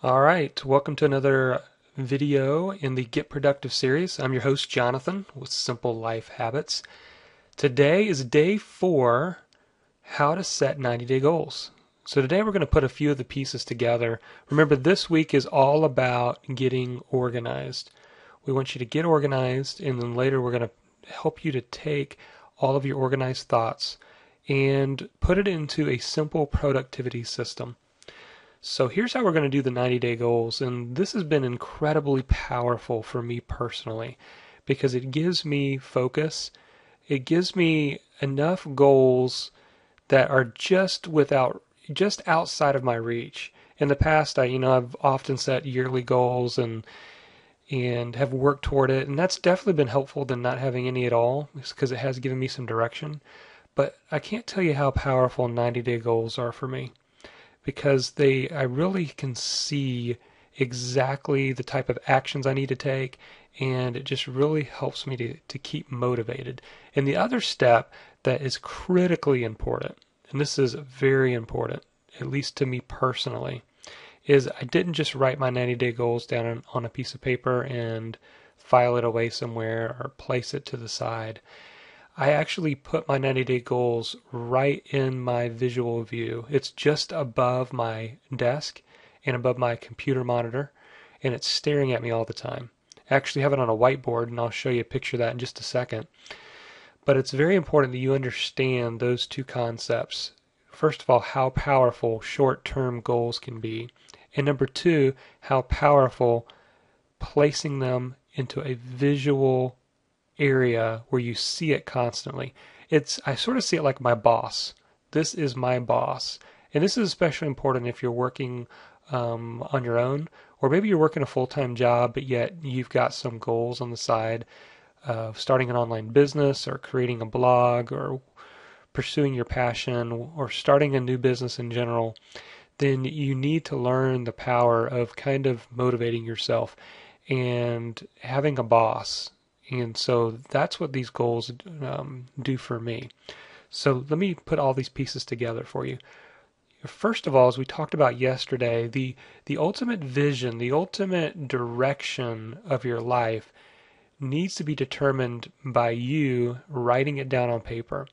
All right, welcome to another video in the Get Productive series. I'm your host, Jonathan, with Simple Life Habits. Today is day 4, how to set 90-day goals. So today we're going to put a few of the pieces together. Remember, this week is all about getting organized. We want you to get organized, and then later we're going to help you to take all of your organized thoughts and put it into a simple productivity system. So here's how we're going to do the 90-day goals, and this has been incredibly powerful for me personally because it gives me focus. It gives me enough goals that are just outside of my reach. In the past, I've often set yearly goals and have worked toward it, and that's definitely been helpful than not having any at all because it has given me some direction. But I can't tell you how powerful 90-day goals are for me, because I really can see exactly the type of actions I need to take, and it just really helps me to keep motivated. And the other step that is critically important, and this is very important, at least to me personally, is I didn't just write my 90-day goals down on a piece of paper and file it away somewhere or place it to the side. I actually put my 90-day goals right in my visual view. It's just above my desk and above my computer monitor, and it's staring at me all the time. I actually have it on a whiteboard, and I'll show you a picture of that in just a second. But it's very important that you understand those two concepts. First of all, how powerful short-term goals can be, and number two, how powerful placing them into a visual area where you see it constantly. I sort of see it like my boss. This is my boss. And this is especially important if you're working on your own, or maybe you're working a full-time job, but yet you've got some goals on the side of starting an online business or creating a blog or pursuing your passion or starting a new business in general. Then you need to learn the power of kind of motivating yourself and having a boss. And so that's what these goals do for me. So let me put all these pieces together for you. First of all, as we talked about yesterday, the ultimate vision, the ultimate direction of your life needs to be determined by you writing it down on paper.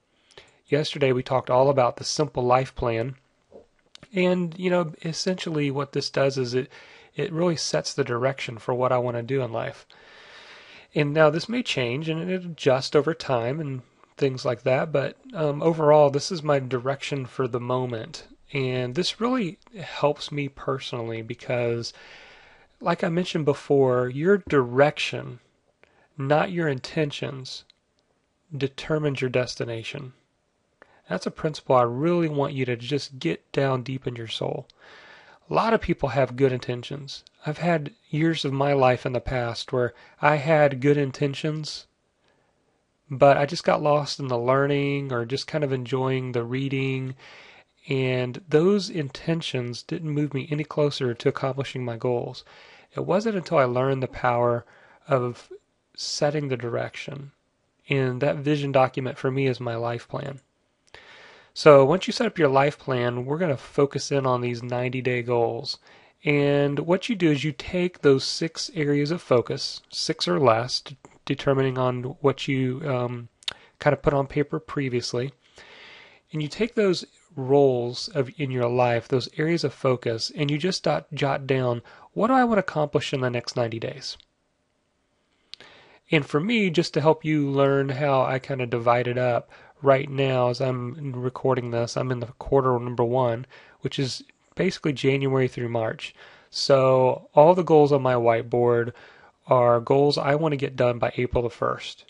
Yesterday we talked all about the simple life plan. And, essentially what this does is it really sets the direction for what I want to do in life. And now this may change and it adjust over time and things like that, but overall this is my direction for the moment. And this really helps me personally because, like I mentioned before, your direction, not your intentions, determines your destination. That's a principle I really want you to just get down deep in your soul. A lot of people have good intentions. I've had years of my life in the past where I had good intentions, but I just got lost in the learning or just kind of enjoying the reading, and those intentions didn't move me any closer to accomplishing my goals. It wasn't until I learned the power of setting the direction, and that vision document for me is my life plan. So once you set up your life plan, we're going to focus in on these 90-day goals. And what you do is you take those 6 areas of focus, 6 or less, determining on what you kind of put on paper previously, and you take those roles in your life, those areas of focus, and you just jot down, what do I want to accomplish in the next 90 days? And for me, just to help you learn how I kind of divide it up, right now as I'm recording this, I'm in the quarter number 1, which is basically January through March. So all the goals on my whiteboard are goals I want to get done by April the 1st.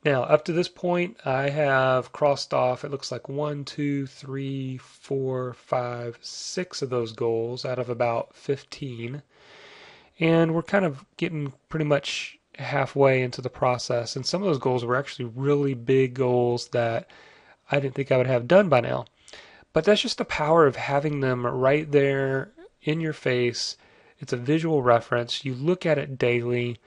Now, up to this point, I have crossed off, it looks like 1, 2, 3, 4, 5, 6 of those goals out of about 15. And we're kind of getting pretty much halfway into the process, and some of those goals were actually really big goals that I didn't think I would have done by now. But that's just the power of having them right there in your face. It's a visual reference. You look at it daily.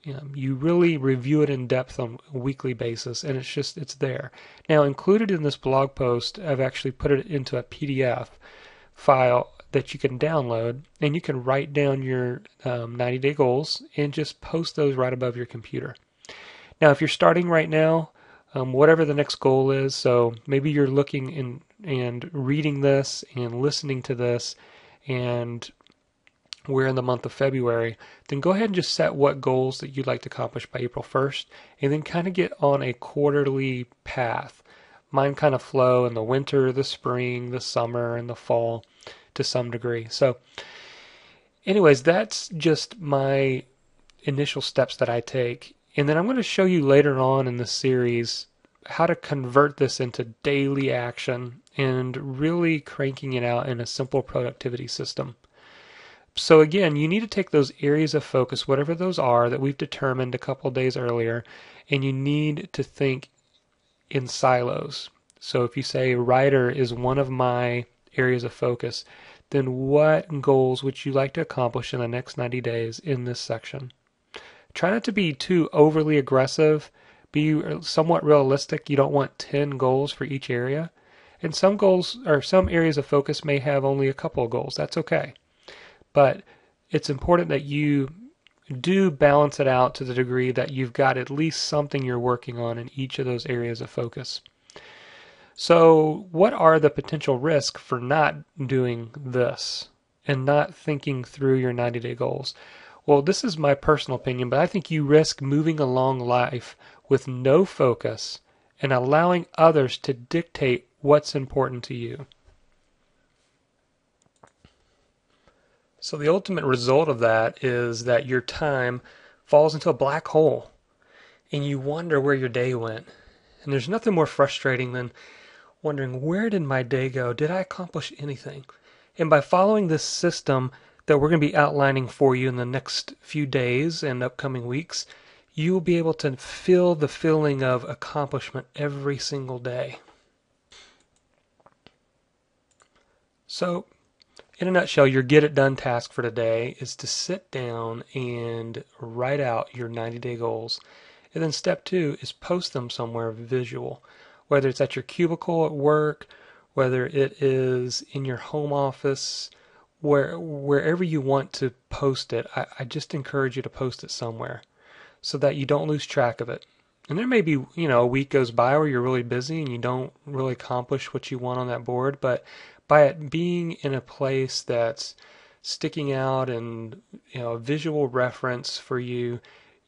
You really review it in depth on a weekly basis, and it's there. Now, included in this blog post, I've actually put it into a PDF file that you can download, and you can write down your 90-day goals and just post those right above your computer. Now, if you're starting right now, whatever the next goal is, so maybe you're looking in and reading this and listening to this, and we're in the month of February, then go ahead and just set what goals that you'd like to accomplish by April 1st, and then kind of get on a quarterly path. Mine kind of flow in the winter, the spring, the summer, and the fall to some degree. So anyways, that's just my initial steps that I take. And then I'm going to show you later on in the series how to convert this into daily action and really cranking it out in a simple productivity system. So again, you need to take those areas of focus, whatever those are that we've determined a couple of days earlier, and you need to think in silos. So if you say writer is one of my areas of focus, then what goals would you like to accomplish in the next 90 days in this section? Try not to be too overly aggressive. Be somewhat realistic. You don't want 10 goals for each area. And some goals or some areas of focus may have only a couple of goals. That's okay. But it's important that you do balance it out to the degree that you've got at least something you're working on in each of those areas of focus. So what are the potential risks for not doing this and not thinking through your 90-day goals? Well, this is my personal opinion, but I think you risk moving along life with no focus and allowing others to dictate what's important to you. So the ultimate result of that is that your time falls into a black hole and you wonder where your day went. And there's nothing more frustrating than wondering, where did my day go? Did I accomplish anything? And by following this system that we're going to be outlining for you in the next few days and upcoming weeks, you will be able to feel the feeling of accomplishment every single day. So, in a nutshell, your get it done task for today is to sit down and write out your 90-day goals. And then step 2 is post them somewhere visual, whether it's at your cubicle at work, whether it is in your home office, wherever you want to post it. I just encourage you to post it somewhere so that you don't lose track of it. And there may be, a week goes by where you're really busy and you don't really accomplish what you want on that board, but by it being in a place that's sticking out and a visual reference for you,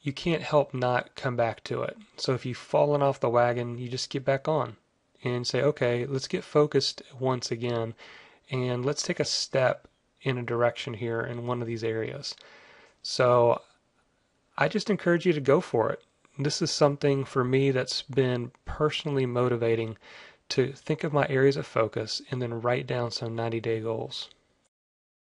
you can't help not come back to it. So if you've fallen off the wagon, you just get back on and say, okay, let's get focused once again, and let's take a step in a direction here in one of these areas. So I just encourage you to go for it. This is something for me that's been personally motivating, to think of my areas of focus and then write down some 90-day goals.